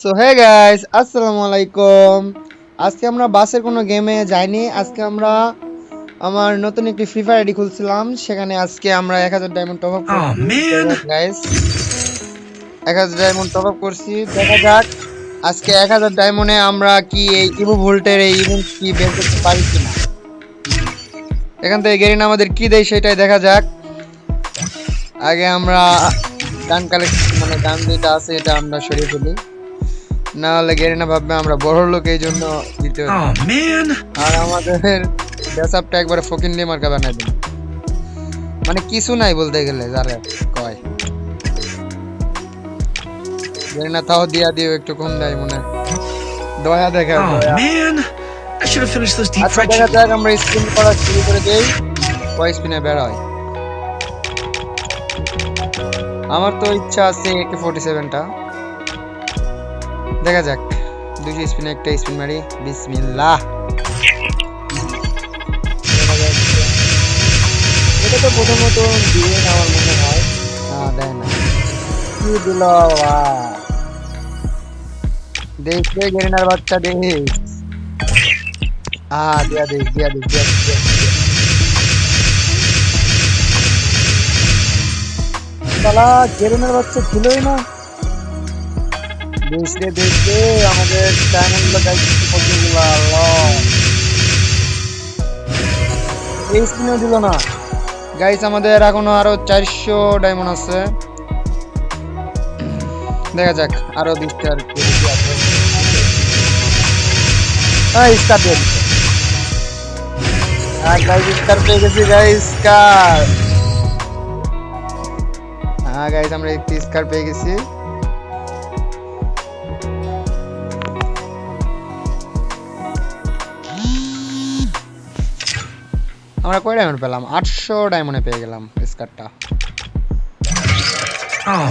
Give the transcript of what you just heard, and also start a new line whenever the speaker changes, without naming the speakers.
So hey guys, আসসালামু আলাইকুম। আজকে আমরা বাসের কোনো গেমে যাইনি। আজকে আমরা আমার নতুন একটি ফ্রি ফায়ার আইডি খুলছিলাম, সেখানে আজকে আমরা 1000 ডায়মন্ড টপ আপ
Oh
করছি।
man!
Guys 1000 diamond top up করছি, দেখা যাক আজকে 1000 ডায়মন্ডে আমরা কি এই ইভো ভোল্টের এই ইভেন্ট কি বের করতে পারি কিনা। এখান থেকে গেরিনা আমাদের কি দেয় সেটাই দেখা যাক। আগে আমরা গান কালেক্ট মানে গান যেটা আছে এটা আমরা সরিয়ে ফেলি, না হলে গেরিনা ভাববে আমরা বড় লোক, এই জন্য দিতে হবে।
Oh man!
আর আমাদের ড্রেসআপটা একবারে ফকিন্নি মার্কা বানাই দিন, মানে কিছু নাই বলতে গেলে যারা কয়। গেরিনা তাও দিয়া দিও, একটু কম দেয় মনে হয়। দয়া দেখা
Oh
দয়া।
man! I should have finished those deep
আচ্ছা
fried
দেখা
chicken.
যাক আমরা স্পিন করা শুরু করে দেই, কয় স্পিনে বের হয়। আমার তো ইচ্ছা আছে AK-47টা, দেখা যাক 200 স্পিনে একটা স্পিন মারি। বিসমিল্লাহ। এটা তো প্রথমত দিয়ে আমার মনে হয়, হ্যাঁ দেয় না কি দিল বাবা। দেখছে গেরিনার বাচ্চা দেখ, দিয়া দেখ দিয়া দেখ দিয়া দেখ, দিয়া দেখ। শালা গেরিনার বাচ্চা ছিলই না। দেখছে দেখছে আমাদের ডায়মন্ড গুলো গাইছে কতগুলো, আল্লাহ এই স্পিনও দিল না। গাইস আমাদের এখনো আরো 400 ডায়মন্ড আছে, দেখা যাক আরো 20টা আর কি আছে। স্টার দিয়ে দিচ্ছে। গাইস স্টার পেয়ে গেছি, গাইস স্টার। গাইস আমরা একটি স্টার পেয়ে গেছি। আমরা কয় ডায়মন্ড পেলাম? 800 ডায়মন্ডে পেয়ে গেলাম স্কারটা।
Oh